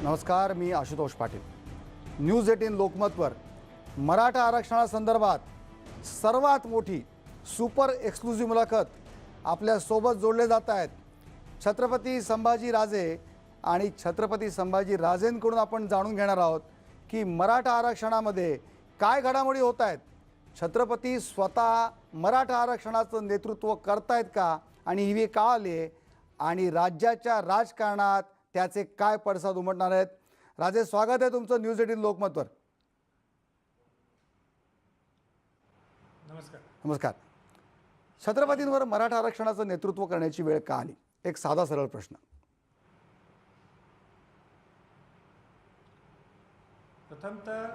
नमस्कार, मी आशुतोष पाटील. न्यूज 18 लोकमतवर मराठा आरक्षणासंदर्भात सर्वात मोठी सुपर एक्सक्लुझिव्ह मुलाखत आपल्या सोबत जोडले जात आहेत. छत्रपती संभाजी राजे आणि छत्रपती संभाजी राजेंकडून आपण जाणून घेणार आहोत की मराठा आरक्षणामध्ये काय घडामोडी होत आहेत. छत्रपती स्वतः मराठा आरक्षणाचं नेतृत्व करतायत का आणि ही वेळ का आली आहे आणि राज्याच्या राजकारणात त्याचे काय पडसाद उमटणार आहेत. राजे, स्वागत आहे तुमचं न्यूज 18 लोकमतवर. नमस्कार. नमस्कार. छत्रपतींवर मराठा आरक्षणाचं नेतृत्व करण्याची वेळ का आली? एक साधा सरळ प्रश्न. प्रथमतः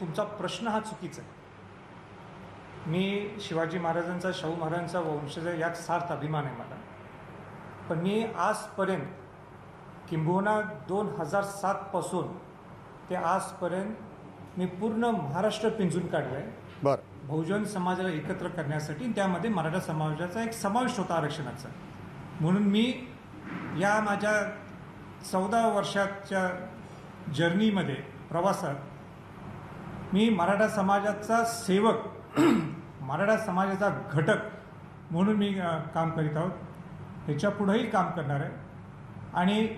तुमचा प्रश्न हा चुकीचा आहे. मी शिवाजी महाराजांचा, शाहू महाराजांचा वंशज आहे, यात सार्थ अभिमान आहे मला. पण मी आजपर्यंत किंबहुना 2007 पासून ते आजपर्यंत मी पूर्ण महाराष्ट्र पिंजून काढलं आहे. बरं. बहुजन समाजाला एकत्र करण्यासाठी त्यामध्ये मराठा समाजाचा एक समावेश होता आरक्षणाचा. म्हणून मी या माझ्या 14 वर्षाच्या जर्नीमध्ये, प्रवासात मी मराठा समाजाचा सेवक, मराठा समाजाचा घटक म्हणून मी काम करीत आहोत. ह्याच्या पुढेही काम करणार आहे. आणि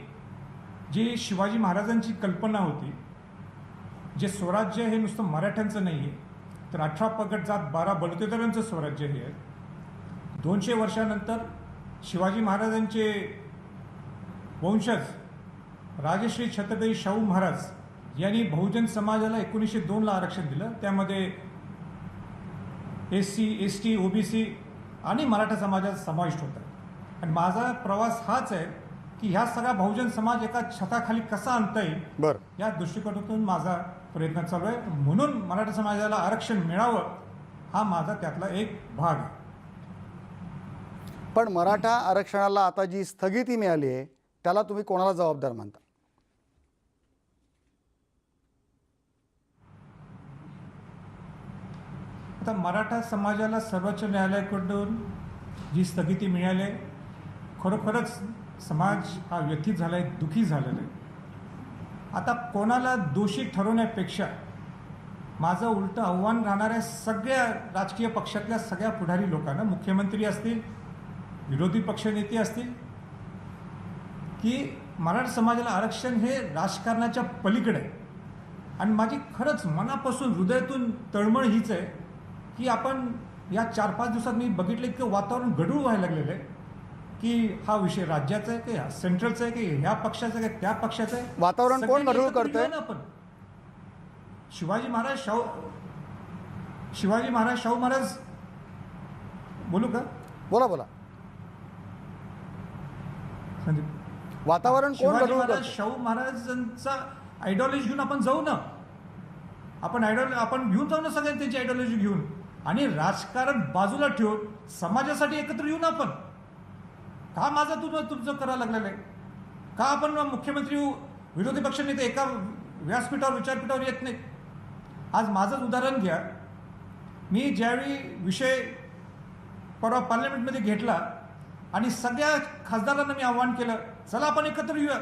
जी शिवाजी महाराजांची कल्पना होती, जे स्वराज्य हे नुसतं मराठ्यांचं नाही आहे, तर 18 पगड जात 12 बलुतेदारांचं स्वराज्य हे आहे. 200 वर्षानंतर शिवाजी महाराजांचे वंशज राजश्री छत्रपती शाहू महाराज यांनी बहुजन समाजाला 1902ला आरक्षण दिलं. त्यामध्ये SC, ST, OBC आणि मराठा समाजाचा समाविष्ट होता. आणि माझा प्रवास हाच आहे की ह्या सगळा बहुजन समाज एका छताखाली कसा आणता येईल, बरं, या दृष्टिकोनातून माझा प्रयत्न चालू आहे. म्हणून मराठा समाजाला आरक्षण मिळावं हा माझा त्यातला एक भाग आहे. पण मराठा आरक्षणाला आता जी स्थगिती मिळाली आहे त्याला तुम्ही कोणाला जबाबदार मानता? आता मराठा समाजाला सर्वोच्च न्यायालयाकडून जी स्थगिती मिळाली आहे, खरोखरच समाज हा व्यथित झाला आहे, दुःखी झालेला आहे. आता कोणाला दोषी ठरवण्यापेक्षा माझं उलटं आव्हान राहणाऱ्या सगळ्या राजकीय पक्षातल्या सगळ्या पुढारी लोकांना, मुख्यमंत्री असतील, विरोधी पक्षनेते असतील, की मराठा समाजाला आरक्षण हे राजकारणाच्या पलीकडे आहे. आणि माझी खरंच मनापासून, हृदयातून तळमळ हीच आहे की आपण या 4-5 दिवसात मी बघितलं इतकं वातावरण गढूळ व्हायला लागलेलं आहे की हा विषय राज्याचा आहे की हा सेंट्रलचा आहे की ह्या पक्षाचा आहे की त्या पक्षाचा आहे. वातावरण कोण गढूळ करतंय? आपण शिवाजी महाराज, शाहू महाराज, बोलू का? बोला बोला. संदीप, वातावरण कोण शिवाजी गढूळ महाराज, करतंय? शाहू महाराजांचा आयडिओलॉजी घेऊन आपण जाऊ ना. आपण घेऊन जाऊ ना सगळ्यांनी त्यांची आयडिओलॉजी घेऊन, आणि राजकारण बाजूला ठेवून समाजासाठी एकत्र येऊन आपण का माझं तुमचं करायला लागलेलं आहे? का आपण मुख्यमंत्री, विरोधी पक्षनेते एका व्यासपीठावर, विचारपीठावर येत नाहीत? आज माझंच उदाहरण घ्या. मी ज्यावेळी विषय परवा पार्लमेंटमध्ये घेतला आणि सगळ्या खासदारांना मी आव्हान केलं, चला आपण एकत्र येऊया,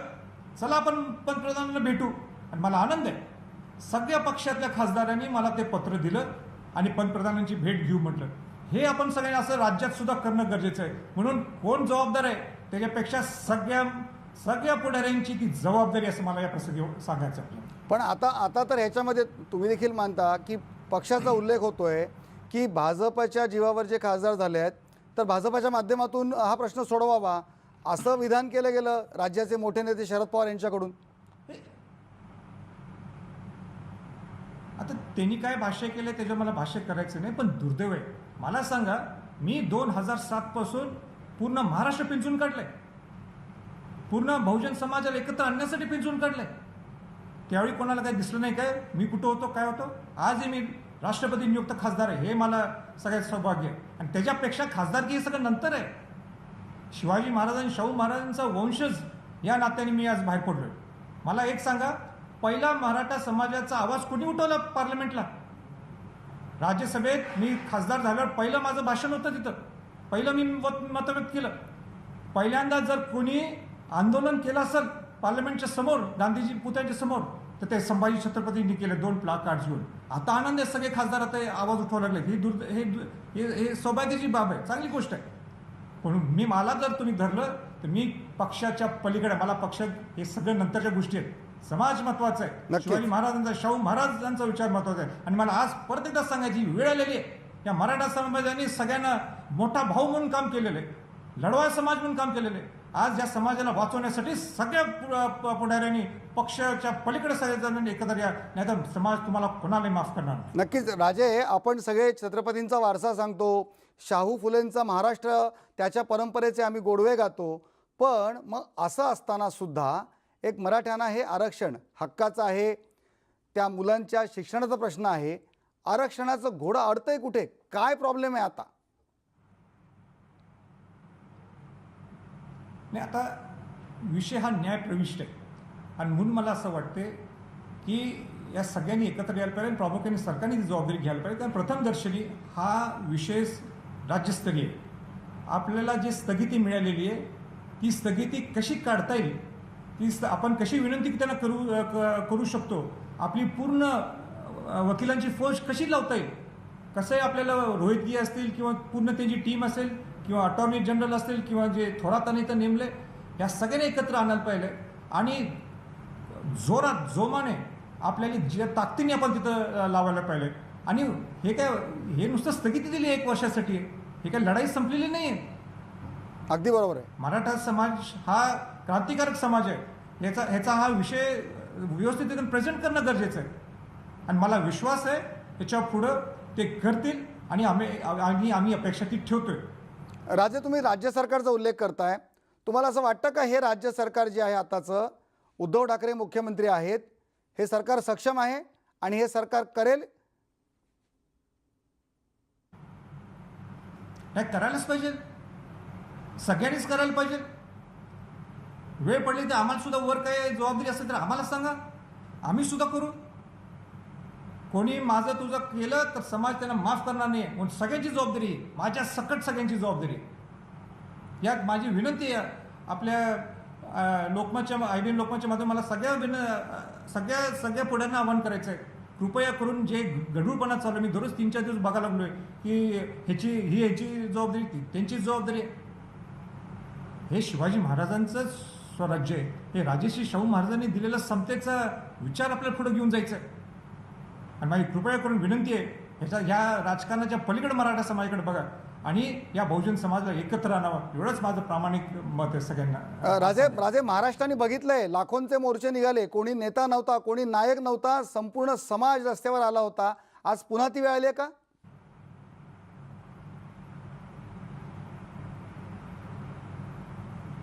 चला आपण पंतप्रधानांना भेटू. आणि मला आनंद आहे, सगळ्या पक्षातल्या खासदारांनी मला ते पत्र दिलं आणि पंतप्रधानांची भेट घेऊ म्हटलं. हे आपण सगळ्यांनी असं राज्यात सुद्धा करणं गरजेचं आहे. म्हणून कोण जबाबदार आहे त्याच्यापेक्षा सगळ्या पुढाऱ्यांची ती जबाबदारी, असं मला या प्रसंगी सांगायचं आहे. पण आता तर ह्याच्यामध्ये तुम्ही देखील मानता की पक्षाचा उल्लेख होतोय की भाजपच्या जीवावर जे खासदार झाले आहेत तर भाजपच्या माध्यमातून हा प्रश्न सोडवावा, असं विधान केलं गेलं राज्याचे मोठे नेते शरद पवार यांच्याकडून. आता त्यांनी काय भाष्य केलं त्याच्यावर मला भाष्य करायचं नाही. पण दुर्दैव आहे, मला सांगा, मी 2007 पासून पूर्ण महाराष्ट्र पिंजून काढलंय, पूर्ण बहुजन समाजाला एकत्र आणण्यासाठी पिंजून काढलंय. त्यावेळी कोणाला काही दिसलं नाही काय, मी कुठं होतो, काय होतो? आजही मी राष्ट्रपती नियुक्त खासदार आहे, हे मला सगळ्यात सौभाग्य आहे. आणि त्याच्यापेक्षा खासदारकी हे सगळं नंतर आहे. शिवाजी महाराजांनी, शाहू महाराजांचा वंशज या नात्याने मी आज बाहेर पडलोय. मला एक सांगा, पहिला मराठा समाजाचा आवाज कोणी उठवला पार्लमेंटला? राज्यसभेत मी खासदार झाल्यावर पहिलं माझं भाषण होतं तिथं. पहिलं मी मत व्यक्त केलं. पहिल्यांदा जर कोणी आंदोलन केलं असेल पार्लमेंटच्या समोर गांधीजी पुतळ्याच्या समोर तर ते संभाजी छत्रपतींनी केले 2 प्लाकार्ड्स घेऊन. आता आनंद आहे, सगळे खासदार आता आवाज उठवायला लागले. हे सौभाग्याची बाब आहे, चांगली गोष्ट आहे. पण मला जर तुम्ही धरलं तर मी पक्षाच्या पलीकडे, मला पक्ष हे सगळं नंतरच्या गोष्टी आहेत. समाज महत्वाचा आहे, नक्कीच. शिवाजी महाराजांचा, शाहू महाराजांचा विचार महत्वाचा आहे. आणि मला आज परत एकदा सांगायची वेळ आलेली आहे, या मराठा समाजाने सगळ्यांना मोठा भाऊ म्हणून काम केलेलं आहे, लढवाय समाज म्हणून काम केलेलं आहे. आज या समाजाला वाचवण्यासाठी सगळ्या पुढाऱ्यांनी पक्षाच्या पलीकडे सगळेजण एकत्र या, नाहीतर समाज तुम्हाला कोणालाही माफ करणार नाही. नक्कीच राजे, आपण सगळे छत्रपतींचा वारसा सांगतो, शाहू फुलेंचा महाराष्ट्र, त्याच्या परंपरेचे आम्ही गोडवे गातो. पण मग असं असताना सुद्धा एक मराठ्यांना हे आरक्षण हक्काचं आहे, त्या मुलांच्या शिक्षणाचा प्रश्न आहे, आरक्षणाचं घोडं अडतंय कुठे, काय प्रॉब्लेम आहे आता? नाही, आता विषय हा न्यायप्रविष्ट आहे आणि म्हणून मला असं वाटते की या सगळ्यांनी एकत्र यायला पाहिजे, प्रामुख्याने सरकारने ती जबाबदारी घ्यायला पाहिजे. कारण प्रथमदर्शनी हा विषय राज्यस्तरीय आहे. आपल्याला जी स्थगिती मिळालेली आहे ती स्थगिती कशी काढता येईल, आपण कशी विनंती त्यांना करू शकतो, आपली पूर्ण वकिलांची फौज कशी लावता येईल, कसंही आपल्याला रोहितगी असतील किंवा पूर्ण त्यांची टीम असेल किंवा अटॉर्नी जनरल असतील किंवा जे थोरातांनी तर नेमले, या सगळ्यांनी एकत्र आणायला पाहिजे. आणि जोरात जोमाने आपल्याला ज्या ताकदीने आपण तिथं लावायला पाहिजे. आणि हे नुसतं स्थगिती दिली 1 वर्षासाठी, हे काय लढाई संपलेली नाही आहे. अगदी बरोबर आहे. मराठा समाज हा क्रांतिकारक समाज आहे, ह्याचा हा विषय व्यवस्थित प्रेझेंट करणं गरजेचं आहे. आणि मला विश्वास आहे याच्या पुढं ते करतील आणि आम्ही अपेक्षा ती ठेवतोय. राजे, तुम्ही राज्य सरकारचा उल्लेख करताय, तुम्हाला असं वाटतं का हे राज्य सरकार जे आहे आताचं, उद्धव ठाकरे मुख्यमंत्री आहेत, हे सरकार सक्षम आहे आणि हे सरकार करेल? हे करायलाच पाहिजे, सगळ्यांनीच करायला पाहिजे. वेळ पडली तर आम्हाला सुद्धा वर काय जबाबदारी असेल तर आम्हाला सांगा, आम्ही सुद्धा करू. कोणी माझं तुझं केलं तर समाज त्यांना माफ करणार नाही, म्हणून सगळ्यांची जबाबदारी, माझ्या सकट सगळ्यांची जबाबदारी. यात माझी विनंती आहे आपल्या लोकमतच्या IBN लोकमतच्या माध्यमातून मला सगळ्या पुढ्यांना आवाहन करायचं आहे, कृपया करून जे गढूळपणा चालू आहे, मी दररोज 3-4 दिवस बघायला लागलोय की ह्याची जबाबदारी, त्यांची जबाबदारी. हे शिवाजी महाराजांचं स्वराज्य आहे, हे राजर्षी शाहू महाराजांनी दिलेला समतेचा विचार आपल्याला पुढे घेऊन जायचं आहे. आणि माझी कृपया करून विनंती आहे, ह्या राजकारणाच्या पलीकडे मराठा समाजाकडे बघा आणि या बहुजन समाजाला एकत्र आणावं, एवढंच माझं प्रामाणिक मत आहे सगळ्यांना. राजे, महाराष्ट्राने बघितलंय, लाखोंचे मोर्चे निघाले, कोणी नेता नव्हता, कोणी नायक नव्हता, संपूर्ण समाज रस्त्यावर आला होता. आज पुन्हा ती वेळ आली आहे का?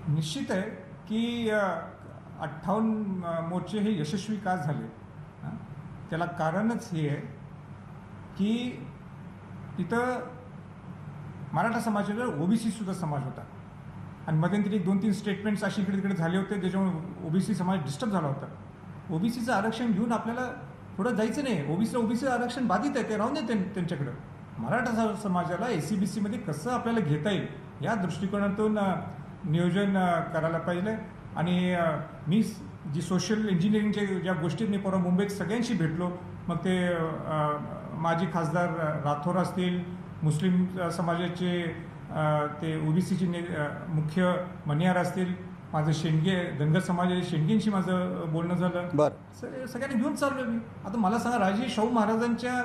निश्चित आहे की 58 मोर्चे हे यशस्वी का झाले, त्याला कारणच हे आहे की तिथं मराठा समाजावर OBC सुद्धा समाज होता आणि मध्यंतरी 2-3 स्टेटमेंट्स अशी इकडे तिकडे झाले होते, त्याच्यामुळे OBC समाज डिस्टर्ब झाला होता. OBCचं आरक्षण घेऊन आपल्याला पुढं जायचं नाही. OBC आरक्षण बाधित आहे, ते राहून दे त्यांच्याकडं. मराठा समाजाला SCBCमध्ये कसं आपल्याला घेता येईल या दृष्टिकोनातून नियोजन करायला पाहिजे. आणि मी जी सोशल इंजिनिअरिंगच्या ज्या गोष्टी मी परवा मुंबईत सगळ्यांशी भेटलो, मग ते माजी खासदार राठोर असतील, मुस्लिम समाजाचे ते OBCचे मुख्य मनियार असतील, माझं शेंडगे धनगर समाजाचे शेंडगेंशी माझं बोलणं झालं. बरं, सगळ्यांनी घेऊन चाललो मी. आता मला सांगा, राजे शाहू महाराजांच्या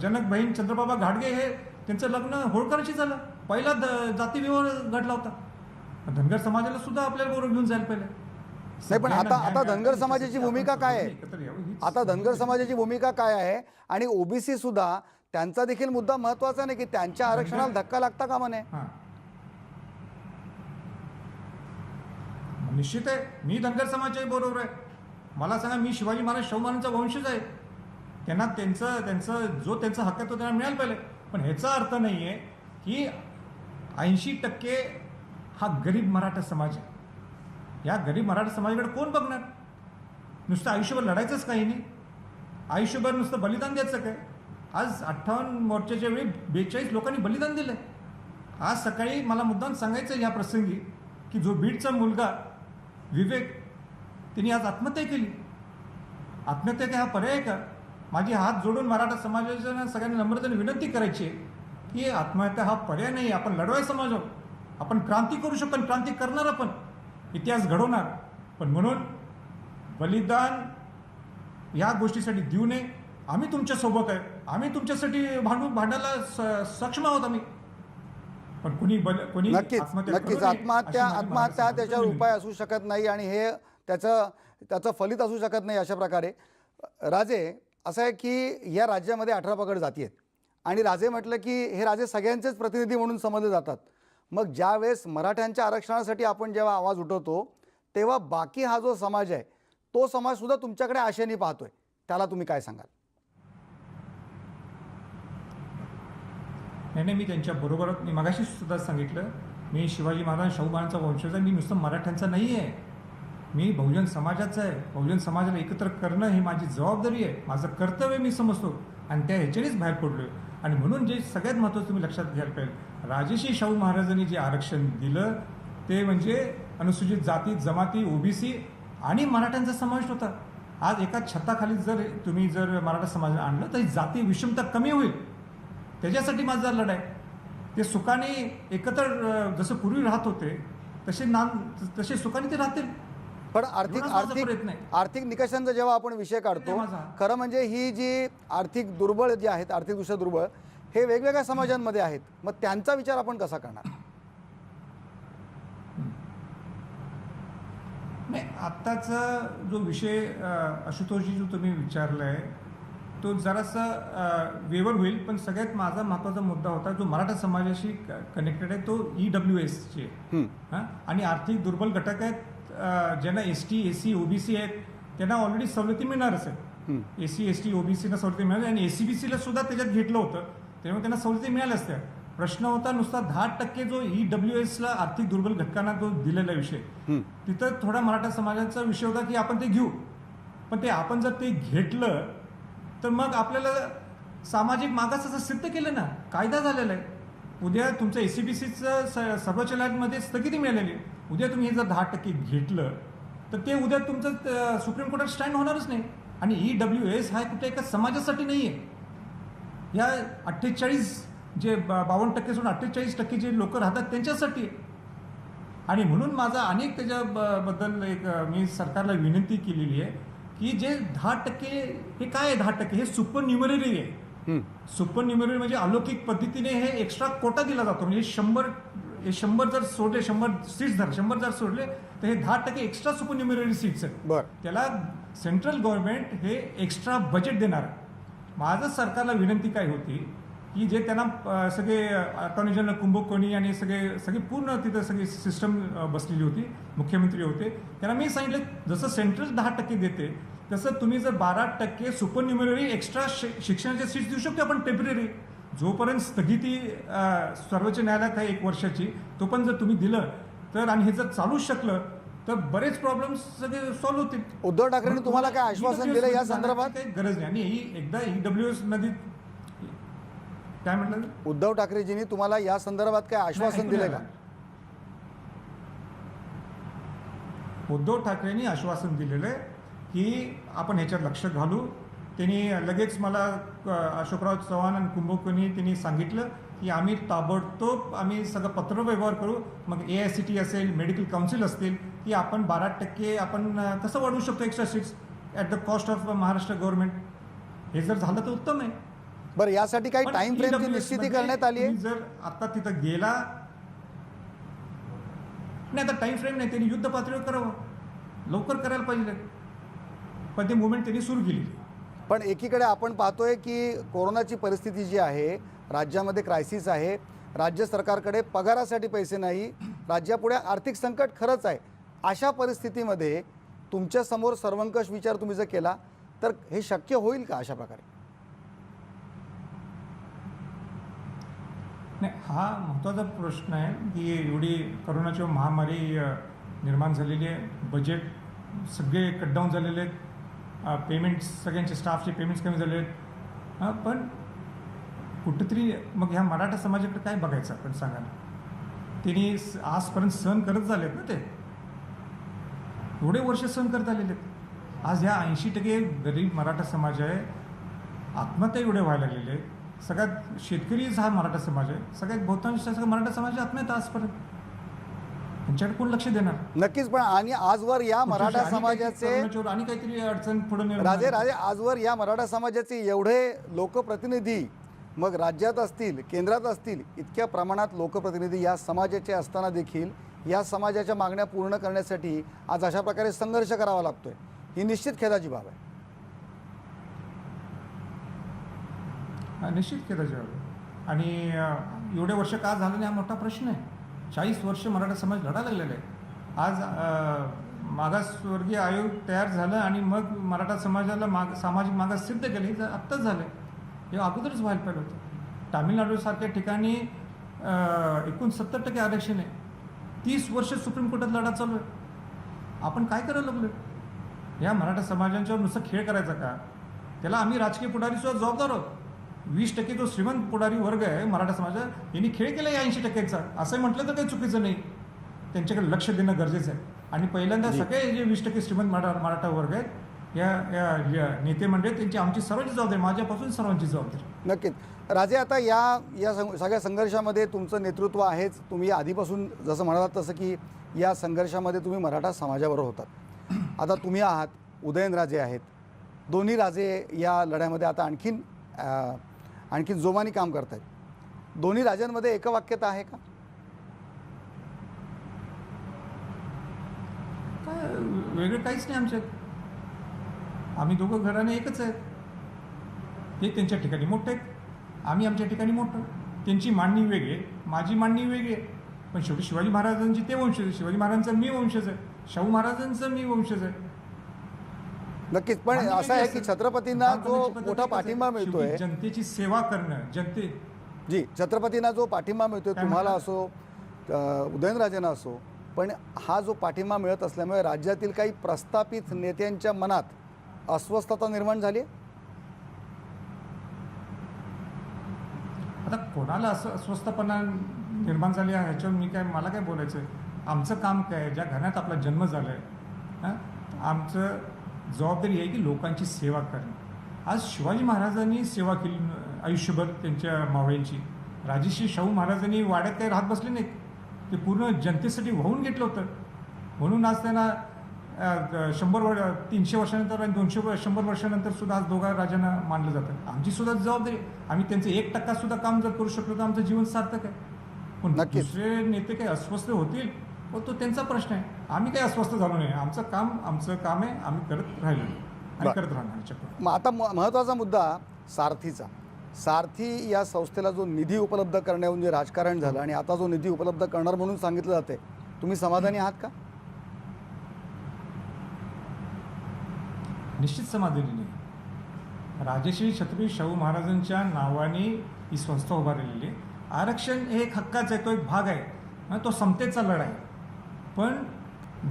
जनक बहीण चंद्रबाबा घाटगे हे त्यांचं लग्न होळकरशी झालं, पहिला जातीविवाह घडला होता. धनगर समाजाला सुद्धा आपल्याला बरोबर घेऊन जायला पाहिजे. नाही, पण आता धनगर समाजाची भूमिका काय आहे? आता धनगर समाजाची भूमिका काय आहे? आणि OBC सुद्धा, त्यांचा देखील मुद्दा महत्वाचा नाही की त्यांच्या आरक्षणाला धक्का लागता कामा नये. निश्चित आहे, मी धनगर समाजाच्याही बरोबर आहे. मला सांगा, मी शिवाजी महाराज शाहू महाराजांचा वंशज आहे, त्यांना त्यांचा हक्क तो त्यांना मिळायला पाहिजे. पण ह्याचा अर्थ नाही आहे की 80% हा गरीब मराठा समाज आहे. या गरीब मराठा समाजाकडे कोण बघणार? नुसतं आयुष्यभर लढायचंच काही नाही, आयुष्यभर नुसतं बलिदान द्यायचं काय? आज 58 मोर्चाच्या वेळी 42 लोकांनी बलिदान दिलं. आज सकाळी मला मुद्दाम सांगायचं या प्रसंगी की जो बीडचा मुलगा विवेक त्यांनी आज आत्महत्या केली. आत्महत्या काय हा पर्याय आहे का? माझी हात जोडून मराठा समाजाच्या सगळ्यांना नम्रतेने विनंती करायची आहे की आत्महत्या हा पर्याय नाही. आपण लढवाय समाज आहोत. आपण क्रांती करू शकतो, क्रांती करणार, आपण इतिहास घडवणार. पण म्हणून बलिदान या गोष्टीसाठी देऊ नये. आम्ही तुमच्या सोबत आहे. आम्ही तुमच्यासाठी भांडायला सक्षम आहोत आम्ही. पण कोणी नक्कीच आत्महत्या करू नक्कीच नये, आत्महत्या अशी माझी आत्महत्या महाराष्ट्र त्याच्यावर सरकारची उपाय असू शकत नाही आणि हे त्याचं फलित असू शकत नाही. अशा प्रकारे राजे, असं आहे की या राज्यामध्ये 18 पगड जाती आहेत आणि राजे म्हटलं की हे राजे सगळ्यांचेच प्रतिनिधी म्हणून समजले जातात. मग ज्यावेळेस मराठ्यांच्या आरक्षणासाठी आपण जेव्हा आवाज उठवतो तेव्हा बाकी हा जो समाज आहे तो समाजसुद्धा तुमच्याकडे आशेने पाहतोय. त्याला तुम्ही काय सांगाल? नाही, मी त्यांच्या बरोबर, मी मगाशी सुद्धा सांगितलं, मी शिवाजी महाराज शाहू महाराजांचा वंशज आहे. मी नुसतं मराठ्यांचा नाही आहे, मी बहुजन समाजाचं आहे. बहुजन समाजाला एकत्र करणं ही माझी जबाबदारी आहे, माझं कर्तव्य मी समजतो आणि त्या ह्याच्यानेच बाहेर पडलो आहे. आणि म्हणून जे सगळ्यात महत्त्वाचं तुम्ही लक्षात घ्यायला पाहिजे, राजर्षी शाहू महाराजांनी जे आरक्षण दिलं ते म्हणजे अनुसूचित जाती, जमाती, ओबीसी आणि मराठ्यांचा समावेश होता. आज एका छताखाली जर तुम्ही मराठा समाज आणलं तर जाती विषमता कमी होईल. त्याच्यासाठी माझा लढाई. ते सुखाने एकत्र जसं पूर्वी राहत होते तसे सुखाने ते राहतील. पण आर्थिक निकषांचा जेव्हा आपण विषय काढतो, खरं म्हणजे ही जी आर्थिक दुर्बळ जी आहेत, आर्थिकदृष्ट्या दुर्बळ, हे वेगवेगळ्या समाजांमध्ये आहेत. मग त्यांचा विचार आपण कसा करणार? नाही, आत्ताचा जो विषय आशुतोषजी जो तुम्ही विचारलाय तो जरासा वेवर होईल. पण सगळ्यात माझा महत्त्वाचा मुद्दा होता जो मराठा समाजाशी कनेक्टेड आहे तो EWSचे आणि आर्थिक दुर्बल घटक आहेत, ज्यांना ST, SC, OBC आहेत, त्यांना ऑलरेडी सवलती मिळणारच आहे. SC, ST, OBCना सवलती मिळाल्या आणि SCBCला सुद्धा त्याच्यात घेतलं होतं, त्यामुळे त्यांना सवलती मिळाल्याच असत्या. प्रश्न होता नुसता 10% जो EWSला आर्थिक दुर्बल घटकांना जो दिलेला विषय, तिथं थोडा मराठा समाजाचा विषय होता की आपण ते घेऊ. पण ते आपण जर ते घेतलं तर मग आपल्याला सामाजिक मागास असं सिद्ध केलं ना, कायदा झालेला आहे. उद्या तुमचं SCBCचं सर्वोच्च न्यायालयामध्ये स्थगिती मिळालेली. उद्या तुम्ही हे जर 10% घेतलं तर ते उद्या तुमचं सुप्रीम कोर्टात स्टँड होणारच नाही. आणि EWS हा कुठल्या एका समाजासाठी नाही आहे. या 48 जे 52% सोडून 48% जे लोक राहतात त्यांच्यासाठी आहे. आणि म्हणून माझा अनेक त्याच्याबद्दल मी सरकारला विनंती केलेली आहे की जे 10% हे काय आहे, 10% हे सुपर न्यूमररी आहे. सुपर न्यूमररी म्हणजे अलौकिक पद्धतीने हे एक्स्ट्रा कोटा दिला जातो. म्हणजे 100 जर सोडले, 100 सीट्स 100 जर सोडले तर हे 10% एक्स्ट्रा सुपर न्यूमररी सीट्स आहेत. त्याला सेंट्रल गव्हर्नमेंट हे एक्स्ट्रा बजेट देणार. माझं सरकारला विनंती काय होती की जे त्यांना सगळे अटॉर्नी जनरल कुंभकोणी आणि सगळे पूर्ण तिथं सगळी सिस्टम बसलेली होती, मुख्यमंत्री होते, त्यांना मी सांगितलं जसं सेंट्रल 10% देते तसं तुम्ही जर 12% सुपर न्यूमररी एक्स्ट्रा शिक्षणाच्या सीट्स देऊ शकतो आपण टेम्पररी. जोपर्यंत स्थगिती सर्वोच्च न्यायालयात आहे 1 वर्षाची, तोपर्यंत जर तुम्ही दिलं तर आणि हे जर चालूच शकलं तर बरेच प्रॉब्लेम्स सगळे सॉल्व्ह होतील. उद्धव ठाकरेंनी तुम्हाला काय आश्वासन दिलं या संदर्भात? काही गरज नाही. आणि एकदा EWS मध्ये काय म्हटलं, उद्धव ठाकरेजींनी तुम्हाला या संदर्भात काय आश्वासन दिले का? उद्धव ठाकरेंनी आश्वासन दिलेलं आहे की आपण ह्याच्यात लक्ष घालू. त्यांनी लगेच मला अशोकराव चव्हाण आणि कुंभकोणी त्यांनी सांगितलं की आम्ही ताबडतोब आम्ही सगळं पत्रव्यवहार करू. मग AICTE असेल, मेडिकल काउन्सिल असतील की आपण 12% आपण कसं वाढवू शकतो extra seats at the cost of Maharashtra government. हे जर झालं तर उत्तम आहे. बरं, यासाठी काही टाइम फ्रेमची निश्चिती करण्यात आली आहे? जर आता तिथं गेला नाही आता टाइम फ्रेम नाही, त्यांनी युद्ध पातळीवर करावं, लवकर करायला पाहिजे. पण ते मुवमेंट त्यांनी सुरू केली. पण एकीकडे आपण पाहतोय की कोरोनाची परिस्थिती जी आहे, राज्यामध्ये क्रायसिस आहे, राज्य सरकारकडे पगारासाठी पैसे नाही, राज्यापुढे आर्थिक संकट खरंच आहे. अशा परिस्थितीमध्ये तुमच्यासमोर सर्वंकष विचार तुम्ही जर केला तर हे शक्य होईल का अशा प्रकारे? नाही, हा महत्त्वाचा प्रश्न आहे की एवढी कोरोनाची महामारी निर्माण झालेली आहे, बजेट सगळे कटडाऊन झालेले आहेत, पेमेंट्स सगळ्यांचे स्टाफचे पेमेंट्स कमी झाले आहेत. पण कुठंतरी मग ह्या मराठा समाजाकडे काय बघायचं आपण सांगा ना. त्यांनी आजपर्यंत सहन करत झालेत ना, ते एवढे वर्ष सहन करत आलेले आहेत. आज ह्या 80% गरीब मराठा समाज आहे, आत्महत्या एवढे व्हायला लागलेले आहेत. सगळ्यात शेतकरीच हा मराठा समाज आहे, सगळ्यात बहुतांश सगळं मराठा समाज आत्महत्या आजपर्यंत. त्यांच्याकडे कोण लक्ष देणार? नक्कीच. पण आणि आजवर या मराठा समाजाचे आणि काहीतरी अडचण पुढे राजे आजवर या मराठा समाजाचे एवढे लोकप्रतिनिधी, मग राज्यात असतील केंद्रात असतील, इतक्या प्रमाणात लोकप्रतिनिधी या समाजाचे असताना देखील या समाजाच्या मागण्या पूर्ण करण्यासाठी आज अशा प्रकारे संघर्ष करावा लागतोय, ही निश्चित खेदाची बाब आहे. निश्चित केलं जावं. आणि एवढे वर्ष का झालं नाही हा मोठा प्रश्न आहे. 40 वर्ष मराठा समाज लढा लागलेला आहे. आज मागासवर्गीय आयोग तयार झालं आणि मग मराठा समाजाला सामाजिक मागास सिद्ध केली, आत्ताच झालं. हे अगोदरच व्हायला पाहिजे होतं. तामिळनाडूसारख्या ठिकाणी 69% आरक्षण आहे. 30 वर्ष सुप्रीम कोर्टात लढा चालू आहे. आपण काय करायला लागलो? या मराठा समाजांच्यावर नुसतं खेळ करायचा का? त्याला आम्ही राजकीय पुढारी सुद्धा जबाबदार आहोत. 20% जो श्रीमंत पुढारी वर्ग आहे मराठा समाजात, यांनी खेळ केला या 80%चा, असं म्हटलं तर काही चुकीचं नाही. त्यांच्याकडे लक्ष देणं गरजेचं आहे. आणि पहिल्यांदा सगळे जे 20% श्रीमंत मराठा वर्ग आहेत, या नेते मंडळी, त्यांची आमची सर्वांची जबाबदारी, माझ्यापासून सर्वांची जबाबदारी. नक्कीच. राजे, आता या सगळ्या संघर्षामध्ये तुमचं नेतृत्व आहेच. तुम्ही आधीपासून जसं म्हणालात तसं की या संघर्षामध्ये तुम्ही मराठा समाजाबरोबर होतात. आता तुम्ही आहात, उदयनराजे आहेत, दोन्ही राजे या लढ्यामध्ये आता आणखीन जोमाने काम करतायत. दोन्ही राजांमध्ये एकवाक्यता आहे का? काय वेगळं काहीच नाही आमच्यात. आम्ही दोघं घराने एकच आहेत. ते त्यांच्या ठिकाणी मोठे आहेत, आम्ही आमच्या ठिकाणी मोठं. त्यांची मांडणी वेगळी आहे, माझी मांडणी वेगळी आहे. पण शेवटी शिवाजी महाराजांची ते वंशज आहे, शिवाजी महाराजांचा मी वंशज आहे, शाहू महाराजांचं मी वंशज आहे. नक्कीच. पण असं आहे की छत्रपतींना जो मोठा पाठिंबा मिळतोय, जनतेची सेवा करणं, जी छत्रपतींना जो पाठिंबा मिळतोय, तुम्हाला असो उदयनराजेंना असो, पण हा जो पाठिंबा मिळत असल्यामुळे राज्यातील काही प्रस्थापित नेत्यांच्या मनात अस्वस्थता निर्माण झाली आहे. आता कोणाला असं अस्वस्थपणा निर्माण झाली आहे ह्याच्यावर मला काय बोलायचं आहे? आमचं काम काय? ज्या घरात आपला जन्म झाला आहे, आमचं जबाबदारी आहे की लोकांची सेवा करणे. आज शिवाजी महाराजांनी सेवा केली आयुष्यभर त्यांच्या मावळ्यांची. राजर्षी शाहू महाराजांनी वाड्यात काही राहत बसले नाहीत, ते पूर्ण जनतेसाठी वाहून घेतलं होतं. म्हणून आज त्यांना 300 वर्षानंतर आणि 100 वर्षानंतर सुद्धा आज दोघा राजांना मानलं जातं. आमची सुद्धा जबाबदारी, आम्ही त्यांचं 1% सुद्धा काम जर करू शकलो तर आमचं जीवन सार्थक आहे. पण दुसरे नेते काही अस्वस्थ होतील, तो त्यांचा प्रश्न आहे. आम्ही काही अस्वस्थ झालो नाही. आमचं काम आहे, आम्ही करत राहिलो आणि करत राहणार. मग आता महत्त्वाचा मुद्दा सारथीचा. सारथी या संस्थेला जो निधी उपलब्ध करण्याहून जे राजकारण झालं आणि आता जो निधी उपलब्ध करणार म्हणून सांगितलं जाते, तुम्ही समाधानी आहात का? निश्चित समाधानी नाही. राजर्षी छत्रपती शाहू महाराजांच्या नावाने ही संस्था उभारलेली आहे. आरक्षण हे एक हक्काचा आहे, तो एक भाग आहे, तो समतेचा लढा आहे. पण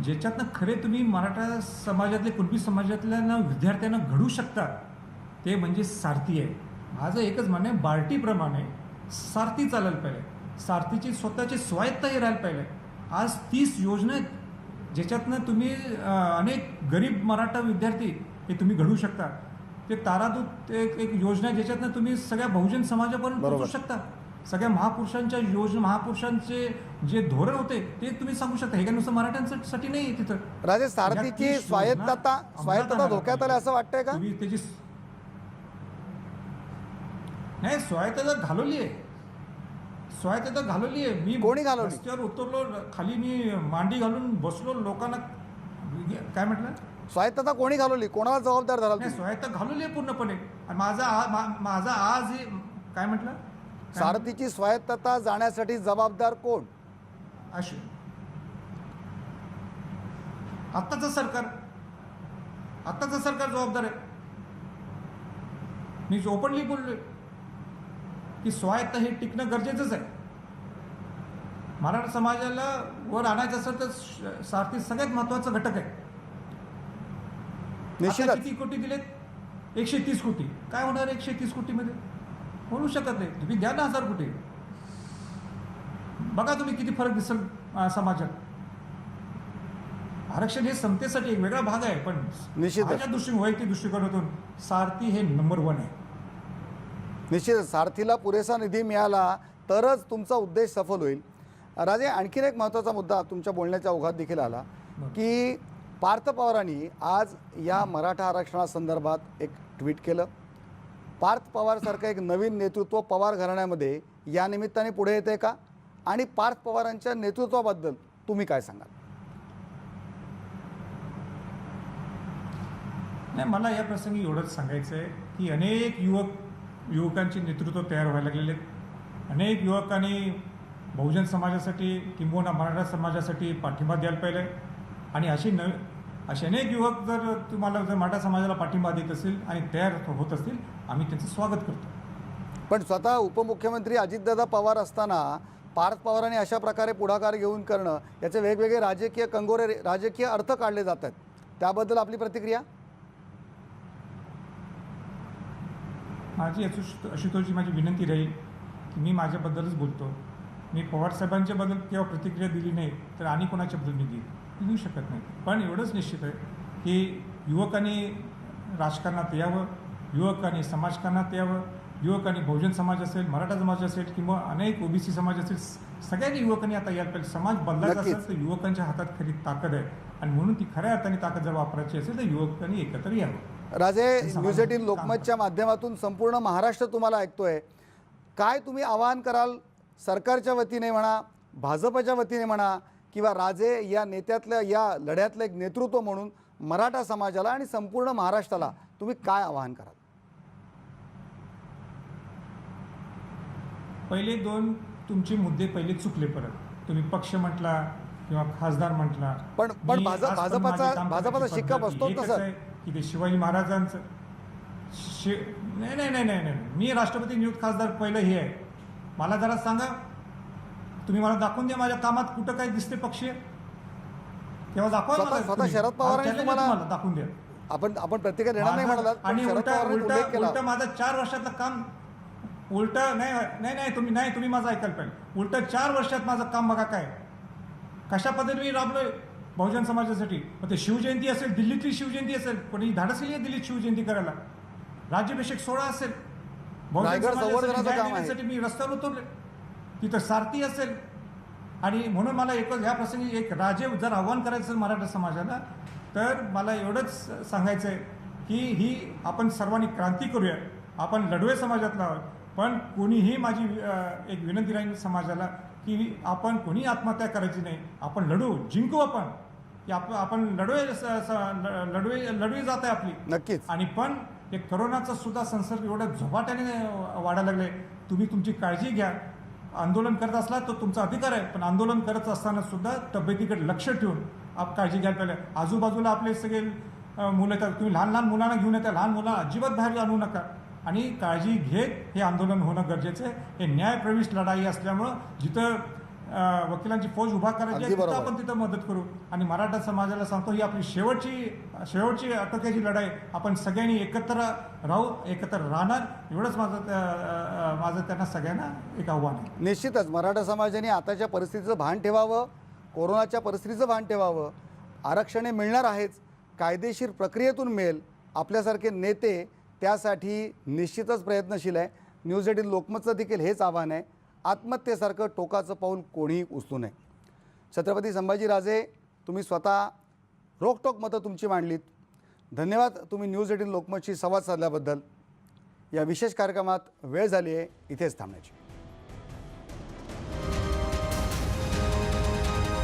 ज्याच्यातनं खरे तुम्ही मराठा समाजातले, कुणबी समाजातल्या विद्यार्थ्यांना घडू शकता, ते म्हणजे सारथी आहे. माझं एकच म्हणणं आहे, बार्टीप्रमाणे सारथी चालायला पाहिजे. सारथीची स्वतःची स्वायत्ता हे राहायला पाहिजे. आज 30 योजना आहेत ज्याच्यातनं तुम्ही अनेक गरीब मराठा विद्यार्थी हे तुम्ही घडवू शकता. ते तारादूत एक योजना आहे ज्याच्यातनं तुम्ही सगळ्या बहुजन समाजापर्यंत पोहोचू शकता. सगळ्या महापुरुषांच्या योजना, महापुरुषांचे जे धोरण होते ते तुम्ही सांगू शकता. हे काय नुसतं मराठ्यांसाठी नाही आहे तिथं. राजे, सारथीची स्वायत्तता धोक्यात आली असं वाटतंय का? त्याची नाही, स्वायत्तता घालवली आहे. स्वायत्तता घालवली आहे. मी कोणी घालवली? रस्त्यावर उतरलो, खाली मी मांडी घालून बसलो, लोकांना काय म्हटलं? स्वायत्तता कोणी घालवली? कोणाला जबाबदार धराल? नाही, स्वायत्ता घालवली आहे पूर्णपणे. आणि माझा आज काय म्हटलं? सारथीची स्वायत्तता जाण्यासाठी जबाबदार कोण? आत्ताचं सरकार जबाबदार आहे. मी ओपनली बोललोय की स्वायत्ता हे टिकणं गरजेचंच आहे. मराठा समाजाला वर आणायचं असेल तर सारथी सगळ्यात महत्वाचा घटक आहे. निश्चितच. किती कोटी दिलेत? 130 कोटी. काय होणार 130 कोटीमध्ये? होऊ शकत नाही. तुम्ही द्या ना 1000 कोटी. बघा तुम्ही किती फरक दिसेल समाजात. आरक्षण हे समतेसाठी एक वेगळा भाग आहे, पण निश्चितच. माझ्या वैयक्तिक दृष्टिकोनातून सारथी हे नंबर 1 आहे. निश्चितच सारथीला पुरेसा निधी मिळाला तरच तुमचा उद्देश सफल होईल. राजे, आणखीन एक महत्त्वाचा मुद्दा तुमच्या बोलण्याच्या ओघात देखील आला की पार्थ पवारांनी आज या मराठा आरक्षणासंदर्भात एक ट्विट केलं. पार्थ पवारसारखं एक नवीन नेतृत्व पवार घराण्यामध्ये या निमित्ताने पुढे येते का, आणि पार्थ पवारांच्या नेतृत्वाबद्दल तुम्ही काय सांगाल? नाही, मला या प्रसंगी एवढंच सांगायचं आहे की अनेक युवकांचे नेतृत्व तयार व्हायला लागलेले आहेत. अनेक युवकांनी बहुजन समाजासाठी किंबहुना मराठा समाजासाठी पाठिंबा द्यायला पाहिजे, आणि असे अनेक युवक जर मराठा समाजाला पाठिंबा देत असतील आणि तयार होत असतील, आम्ही त्यांचं स्वागत करतो. पण स्वतः उपमुख्यमंत्री अजितदादा पवार असताना पार्थ पवारांनी अशा प्रकारे पुढाकार घेऊन करणं, याचे वेगवेगळे राजकीय कंगोरे, राजकीय अर्थ काढले जात आहेत, त्याबद्दल आपली प्रतिक्रिया? माझी आशुतोषजी माझी विनंती राहील की मी माझ्याबद्दलच बोलतो. मी पवारसाहेबांच्याबद्दल केव्हा प्रतिक्रिया दिली नाही तर आणि कोणाच्याबद्दल मी देऊ शकत नाही. पण एवढंच निश्चित आहे की युवकांनी राजकारणात यावं, युवकांनी समाजकारणात यावं, युवकांनी बहुजन समाज असेल, मराठा समाज असेल किंवा अनेक ओबीसी समाज असेल, सगळ्यांनी युवकांनी आता यायला पाहिजे. समाज बदलायचा असेल तर युवकांच्या हातात खरी ताकद आहे, आणि म्हणून ती खऱ्या अर्थाने ताकद जर वापरायची असेल तर युवकांनी एकत्र यावं. राजे, न्यूज 18 लोकमतच्या माध्यमातून संपूर्ण महाराष्ट्र तुम्हाला ऐकतोय. काय तुम्ही आवाहन कराल सरकारच्या वतीने म्हणा, भाजपच्या वतीने म्हणा, किंवा राजे या नेत्यातल्या या लढ्यातलं एक नेतृत्व म्हणून मराठा समाजाला आणि संपूर्ण महाराष्ट्राला तुम्ही काय आवाहन कराल? पहिले 2 तुमचे मुद्दे पहिले चुकले. परत तुम्ही पक्ष म्हटला किंवा खासदार म्हटला, पण भाजपाचा शिक्का बसतो तसं की ते शिवाजी महाराजांचं नाही, मी राष्ट्रपती नियुक्त खासदार पहिलं हे आहे. मला जरा सांगा, तुम्ही मला दाखवून द्या माझ्या कामात कुठं काय दिसते पक्षीय, तेव्हा दाखवा मला. स्वतः शरद पवारांनी तुम्हाला दाखवून द्या. आपण प्रतिक्रिया देणार नाही म्हणालात, आणि शरद पवारांनी उल्लेख केला. उलट माझं 4 वर्षातलं काम तुम्ही माझं ऐकायला पाहिजे. उलट 4 वर्षात माझं काम बघा काय, कशा पद्धतीने मी राबलोय बहुजन समाजासाठी. मग ते शिवजयंती असेल, दिल्लीतली शिवजयंती असेल, कोणी धाडस केली दिल्लीत शिवजयंती करायला, राज्याभिषेक सोहळा असेल, मी रस्त्यावर उतरले, तिथं सारथी असेल. आणि म्हणून मला ह्या प्रसंगी एक राजे जर आव्हान करायचं असेल मराठा समाजाला, तर मला एवढंच सांगायचं आहे की ही आपण सर्वांनी क्रांती करूया. आपण लढवे समाजातला आहोत, पण कोणीही माझी एक विनंती राहील समाजाला की आपण कोणी आत्महत्या करायची नाही. आपण लढू, जिंकू. आपण लढवी जात आहे आपली, नक्कीच. आणि पण एक करोनाचा सुद्धा संसर्ग एवढ्या झपाट्याने वाढायला लागले. तुम्ही तुमची काळजी घ्या. आंदोलन करत असला तर तुमचा अधिकार आहे, पण आंदोलन करत असताना सुद्धा तब्येतीकडे लक्ष ठेवून काळजी घ्यायला पाहिजे. आजूबाजूला आपले सगळे मुलं येतात, तुम्ही लहान मुलांना घेऊन येता, लहान मुलांना अजिबात बाहेर आणू नका, आणि काळजी घेत हे आंदोलन होणं गरजेचं आहे. हे न्यायप्रविष्ट लढाई असल्यामुळं जिथं वकिलांची फौज उभा करायची आहे तिथं आपण तिथं मदत करू. आणि मराठा समाजाला सांगतो, ही आपली शेवटची आटोक्याची लढाई. आपण सगळ्यांनी एकत्र राहू, एकत्र राहणार, एवढंच माझं त्यांना सगळ्यांना एक आव्हान आहे. निश्चितच मराठा समाजाने आताच्या परिस्थितीचं भान ठेवावं, कोरोनाच्या परिस्थितीचं भान ठेवावं. आरक्षणे मिळणार आहेच, कायदेशीर प्रक्रियेतून मिळेल. आपल्यासारखे नेते त्यासाठी निश्चितच प्रयत्नशील आहे. न्यूज 18 लोकमतचं देखील हेच आव्हान आहे. आत्महत्येसारखं टोकाचं पाऊल कोणीही उचलू नये. छत्रपती संभाजीराजे, तुम्ही स्वतः रोखटोक मतं तुमची मांडलीत. धन्यवाद. तुम्ही न्यूज 18 लोकमतशी संवाद साधल्याबद्दल. या विशेष कार्यक्रमात वेळ झाली आहे इथेच थांबण्याची.